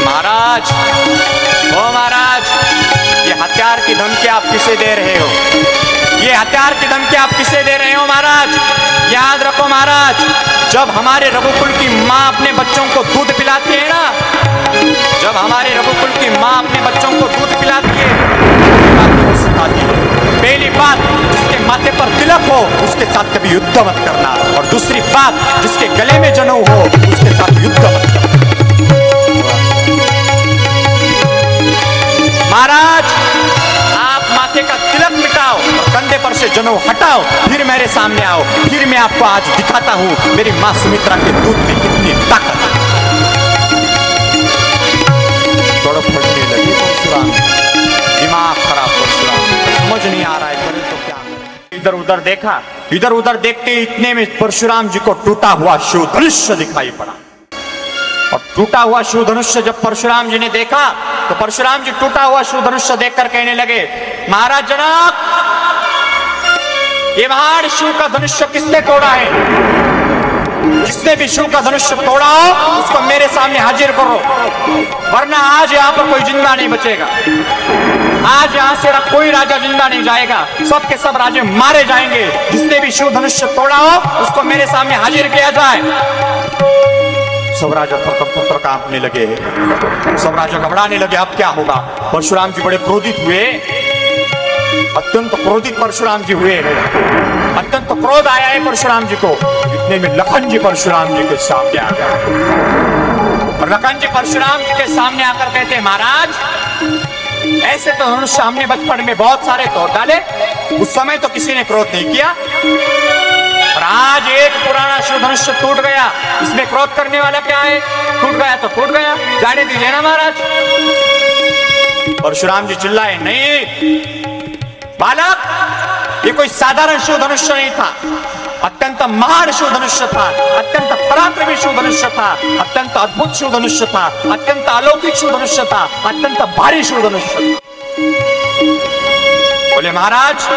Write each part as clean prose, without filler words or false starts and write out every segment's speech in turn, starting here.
महाराज, ओ महाराज, ये हथियार की धमकी आप किसे दे रहे हो? ये हथियार की धमकी आप किसे दे रहे हो महाराज? याद रखो महाराज, जब हमारे रघुकुल की माँ अपने बच्चों को दूध पिलाती है ना, जब हमारे रघुकुल की माँ अपने बच्चों को दूध पिलाती है, सिखाती है पहली बात, जिसके माथे पर तिलक हो उसके साथ कभी युद्ध मत करना, और दूसरी बात, जिसके गले में जनेऊ हो उसके साथ युद्ध मत करना। महाराज, आप माथे का तिलक मिटाओ और कंधे पर से जनेऊ हटाओ, फिर मेरे सामने आओ, फिर मैं आपको आज दिखाता हूं मेरी मां सुमित्रा के दूध में कितनी ताकत है। तड़प फटने लगी परशुराम, दिमाग खराब परशुराम, समझ नहीं आ रहा है करें तो क्या करें। इधर उधर देखा, इधर उधर देखते इतने में परशुराम जी को टूटा हुआ शिव धनुष्य दिखाई पड़ा, और टूटा हुआ शिव धनुष्य जब परशुराम जी ने देखा तो परशुराम जी टूटा हुआ शिव धनुष्य देखकर कहने लगे, महाराज जनक, ये महान शिव का धनुष्य किसने तोड़ा है? जिसने भी शिव का धनुष्य तोड़ा हो उसको मेरे सामने हाजिर करो, वरना आज यहाँ पर कोई जिंदा नहीं बचेगा। आज यहाँ से कोई राजा जिंदा नहीं जाएगा, सब के सब राजे मारे जाएंगे। जिसने भी शिव धनुष्य तोड़ा हो उसको मेरे सामने हाजिर किया जाए। सब राजा थर कांपने लगे, सब राजा घबराने लगे, अब क्या होगा? परशुराम जी बड़े क्रोधित हुए, अत्यंत क्रोधित परशुराम जी हुए, अत्यंत क्रोध आया है परशुराम जी को। इतने में लखन जी परशुराम जी के सामने आ गया, और लखन जी परशुराम जी के सामने आकर कहते, महाराज ऐसे तो धनुष्य हमने बचपन में बहुत सारे तोड़ डाले, उस समय तो किसी ने क्रोध नहीं किया, और आज एक पुराना शिव धनुष्य टूट गया, इसमें क्रोध करने वाला क्या है? टूट गया तो टूट गया, जाने दीजिए ना महाराज। परशुराम जी चिल्लाए, नहीं बालक, ये कोई साधारण शिव धनुष्य नहीं था, अत्यंत महान शिव धनुष्य था, अत्यंत पराक्रमी शिव धनुष्य था, अत्यंत अद्भुत शिव धनुष्य था, अत्यंत अलौकिक शिव धनुष्य था, अत्यंत भारी शिव धनुष्य था। बोले महाराज,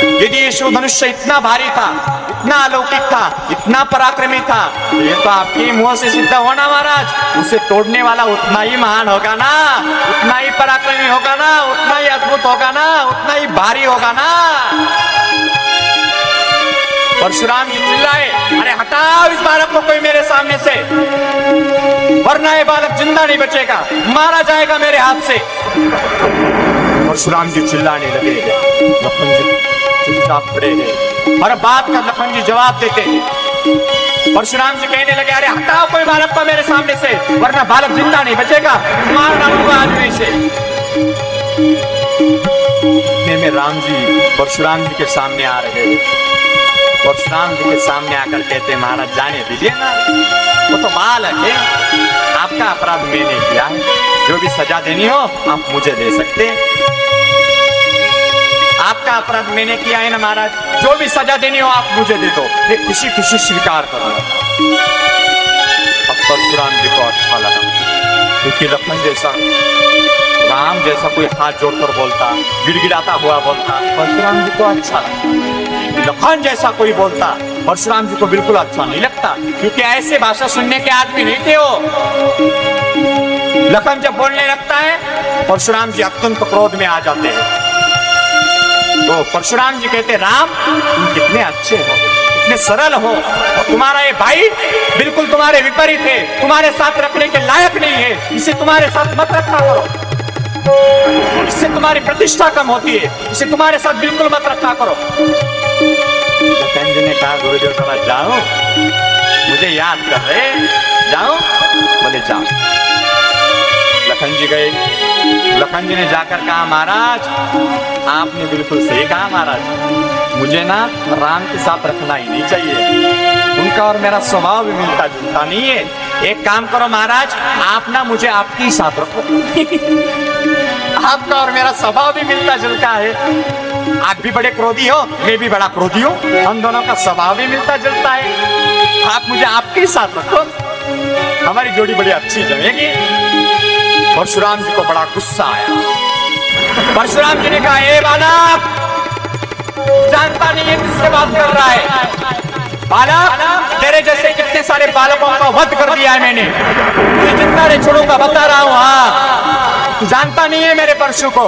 यदि ये शिव धनुष्य इतना भारी था, इतना अलौकिक था, इतना पराक्रमी था, ये तो आपके मुंह से सिद्ध होना महाराज, उसे तोड़ने वाला उतना ही महान होगा ना, उतना ही पराक्रमी होगा ना, उतना ही अद्भुत होगा ना, उतना ही भारी होगा ना। परशुराम जी चिल्लाए, अरे हटाओ इस बालक को कोई मेरे सामने से, वरना ये बालक जिंदा नहीं बचेगा, मारा जाएगा मेरे हाथ से। परशुराम जी चिल्लाने लगे, लखन जी चुपचाप खड़े हैं, हर बात का लखन जी जवाब देते हैं। परशुराम जी कहने लगे, अरे हटाओ कोई बालक को मेरे सामने से, वरना बालक जिंदा नहीं बचेगा, मार डालूंगा आदमी से। इतने में राम जी परशुराम जी के सामने आ रहे हैं। परशुराम जी के सामने आकर कहते, महाराज जाने दीजिए ना, वो तो बालक है, आपका अपराध मैंने किया है, जो भी सजा देनी हो आप मुझे दे सकते हैं। आपका अपराध मैंने किया है ना महाराज, जो भी सजा देनी हो आप मुझे दे दो, मैं खुशी खुशी स्वीकार करूंगा। अब परशुराम जी को अच्छा लगा, क्योंकि लखन जैसा, राम जैसा कोई हाथ जोड़कर बोलता, गिड़गिड़ाता हुआ बोलता, परशुराम जी को अच्छा लगता। लखन जैसा कोई बोलता परशुराम जी को बिल्कुल अच्छा नहीं लगता, क्योंकि ऐसे भाषा सुनने के आदमी नहीं थे वो। लखन जब बोलने लगता है परशुराम जी अत्यंत क्रोध में आ जाते हैं। तो परशुराम जी कहते, राम तुम कितने अच्छे हो, इतने सरल हो, और तुम्हारा ये भाई बिल्कुल तुम्हारे विपरीत है, तुम्हारे साथ रखने के लायक नहीं है, इसे तुम्हारे साथ मत रखा करो, इससे तुम्हारी प्रतिष्ठा कम होती है, इसे तुम्हारे साथ बिल्कुल मत रखा करो। लखन जी ने कहा, गुरुदेव थोड़ा जाओ, मुझे याद कर रहे, जाओ। बोले जाओ। लखन जी गए, लखन जी ने जाकर कहा, महाराज आपने बिल्कुल सही कहा महाराज, मुझे ना राम के साथ रखना ही नहीं चाहिए, उनका और मेरा स्वभाव भी मिलता जुलता नहीं है। एक काम करो महाराज, आप ना मुझे आपके साथ रखो। आपका और मेरा स्वभाव भी मिलता जुलता है, आप भी बड़े क्रोधी हो, मैं भी बड़ा क्रोधी हूँ, हम दोनों का स्वभाव भी मिलता जुलता है, आप मुझे आपके साथ रखो, हमारी जोड़ी बड़ी अच्छी जमेगी। परशुराम जी को बड़ा गुस्सा आया। परशुराम जी ने कहा, ए बालक, जानता नहीं है किससे बात कर रहा है, बालक तेरे जैसे कितने सारे बालकों का वध कर दिया है मैंने, तुझे जिंदा नहीं छोड़ूंगा, बता रहा हूँ। जानता नहीं है मेरे परशु को।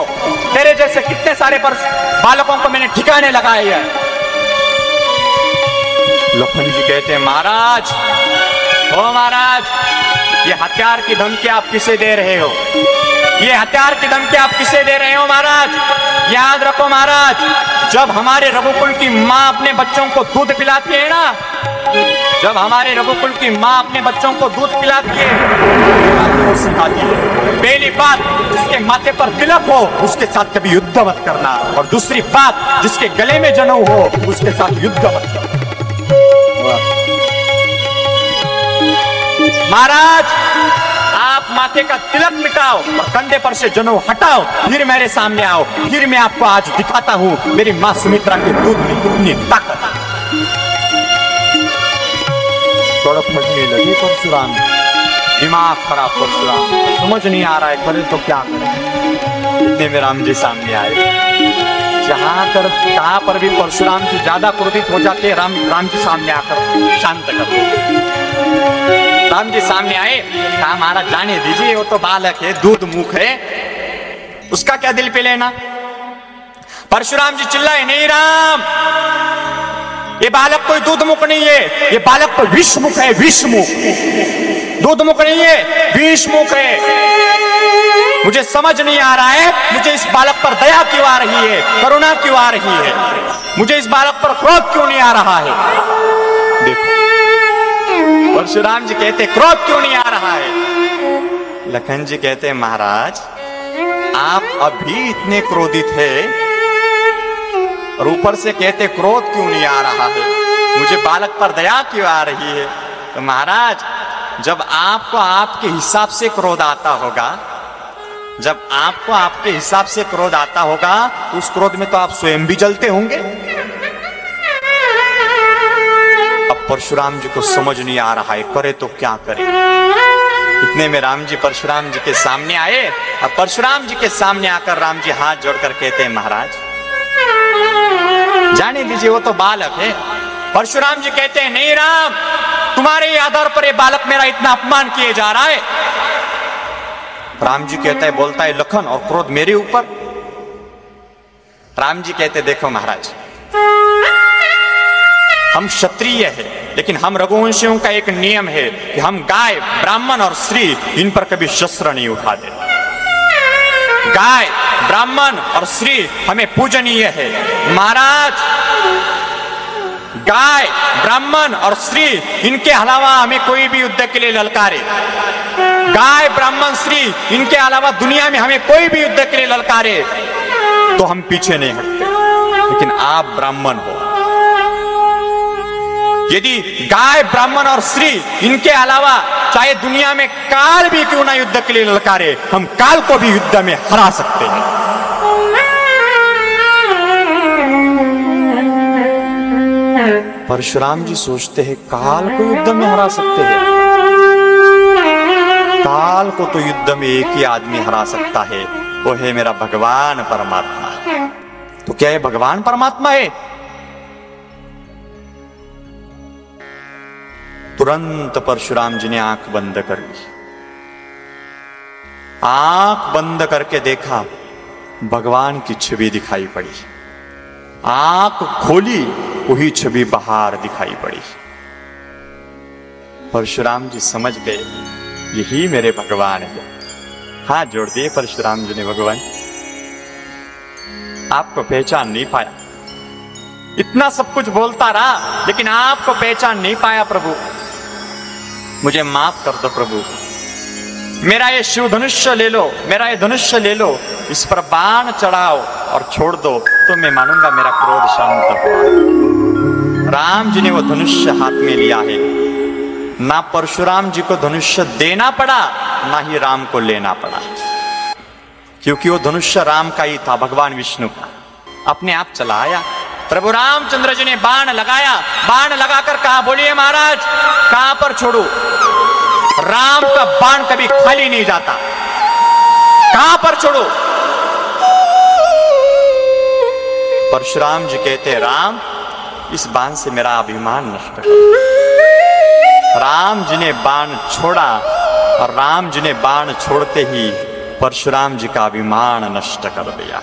तेरे जैसे कितने सारे बालकों को मैंने ठिकाने लगाए हैं। लखन जी कहते हैं महाराज, ओ महाराज, ये हथियार की धमकी आप किसे दे रहे हो? ये हथियार की धमकी आप किसे दे रहे हो महाराज? याद रखो महाराज, जब हमारे रघुकुल की माँ अपने बच्चों को दूध पिलाती है ना, जब हमारे रघुकुल की माँ अपने बच्चों को दूध पिलाती है, सिखाती है पहली बात, जिसके माथे पर तिलक हो उसके साथ कभी युद्ध मत करना, और दूसरी बात, जिसके गले में जनेऊ हो उसके साथ युद्ध मत करना। महाराज, आप माथे का तिलक मिटाओ और कंधे पर से जनेऊ हटाओ, फिर मेरे सामने आओ, फिर मैं आपको आज दिखाता हूं मेरी मां सुमित्रा के दूध में कितनी ताकत। थोड़ा फटने लगी परशुराम, दिमाग खराब परशुराम, समझ नहीं आ रहा है करे तो क्या करें। इतने में राम जी सामने आए। कहां पर भी परशुराम जी ज्यादा क्रोधित हो जाते, राम जी सामने आकर शांत कर देते। राम जी सामने आए, कहा महाराज जाने दीजिए, वो तो बालक है, दूध मुख है, उसका क्या दिल पे लेना। परशुराम जी चिल्लाए, नहीं राम, ये बालक कोई दूध मुख नहीं है, ये बालक तो विषमुख है, विषमुख। दूध मुख नहीं है, विषमुख है। मुझे समझ नहीं आ रहा है, मुझे इस बालक पर दया क्यों आ रही है, करुणा क्यों आ रही है, मुझे इस बालक पर क्रोध क्यों नहीं आ रहा है। देखो परशुराम जी कहते क्रोध क्यों नहीं आ रहा है। लखन जी कहते महाराज, आप अभी इतने क्रोधित है और ऊपर से कहते क्रोध क्यों नहीं आ रहा है, मुझे बालक पर दया क्यों आ रही है। तो महाराज, जब आपको आपके हिसाब से क्रोध आता होगा, जब आपको आपके हिसाब से क्रोध आता होगा तो उस क्रोध में तो आप स्वयं भी जलते होंगे। अब परशुराम जी को समझ नहीं आ रहा है, करे तो क्या करे। इतने में राम जी परशुराम जी के सामने आए। अब परशुराम जी के सामने आकर राम जी हाथ जोड़कर कहते हैं महाराज जाने दीजिए, वो तो बालक है। परशुराम जी कहते हैं नहीं राम, तुम्हारे ही आधार पर ये बालक मेरा इतना अपमान किए जा रहा है। राम जी कहता है, बोलता है लखन, और क्रोध मेरे ऊपर। राम जी कहते देखो महाराज, हम क्षत्रिय हैं, लेकिन हम रघुवंशियों का एक नियम है कि हम गाय, ब्राह्मण और स्त्री इन पर कभी शस्त्र नहीं उठाते। गाय, ब्राह्मण और स्त्री हमें पूजनीय है। महाराज, गाय, ब्राह्मण और स्त्री इनके अलावा हमें कोई भी युद्ध के लिए ललकारे, गाय, ब्राह्मण, स्त्री इनके अलावा दुनिया में हमें कोई भी युद्ध के लिए ललकारे तो हम पीछे नहीं हटते। लेकिन आप ब्राह्मण हो, यदि गाय, ब्राह्मण और स्त्री इनके अलावा चाहे दुनिया में काल भी क्यों ना युद्ध के लिए ललकारे, हम काल को भी युद्ध में हरा सकते हैं। परशुराम जी सोचते हैं काल को युद्ध में हरा सकते हैं। काल को तो युद्ध में एक ही आदमी हरा सकता है, वो है मेरा भगवान परमात्मा। तो क्या ये भगवान परमात्मा है? तुरंत परशुराम जी ने आंख बंद कर ली। आंख बंद करके देखा, भगवान की छवि दिखाई पड़ी। आंख खोली, वही छवि बाहर दिखाई पड़ी। परशुराम जी समझ गए यही मेरे भगवान है। हाथ जोड़ दिए परशुराम जी ने, भगवान आपको पहचान नहीं पाया, इतना सब कुछ बोलता रहा लेकिन आपको पहचान नहीं पाया प्रभु, मुझे माफ कर दो प्रभु। मेरा ये शिव धनुष्य ले लो, मेरा ये धनुष्य ले लो, इस पर बाण चढ़ाओ और छोड़ दो तो मैं मानूंगा मेरा क्रोध शांत हुआ। राम जी ने वो धनुष्य हाथ में लिया है। ना परशुराम जी को धनुष्य देना पड़ा, ना ही राम को लेना पड़ा, क्योंकि वो धनुष्य राम का ही था, भगवान विष्णु का। अपने आप चला आया। प्रभु रामचंद्र जी ने बाण लगाया, बाण लगाकर कहा बोलिए महाराज कहां पर छोड़ू। राम का बाण कभी खाली नहीं जाता, कहां पर छोड़ू। परशुराम जी कहते राम, इस बाण से मेरा अभिमान नष्ट कर। राम जी ने बाण छोड़ा और राम जी ने बाण छोड़ते ही परशुराम जी का अभिमान नष्ट कर दिया।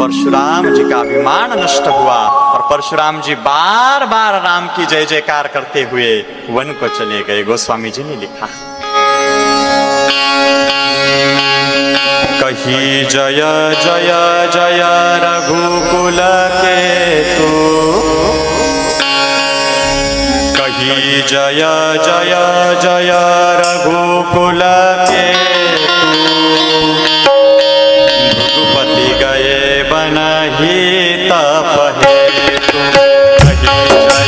परशुराम जी का अभिमान नष्ट हुआ और परशुराम जी बार बार राम की जय जयकार करते हुए वन को चले गए। गोस्वामी जी ने लिखा, कही जय जय जय रघुकुल के तू, कही जय जय जय रघुकुल के तू, भृगुपति गए बनहि तप हेतु, कही जय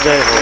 जय हो।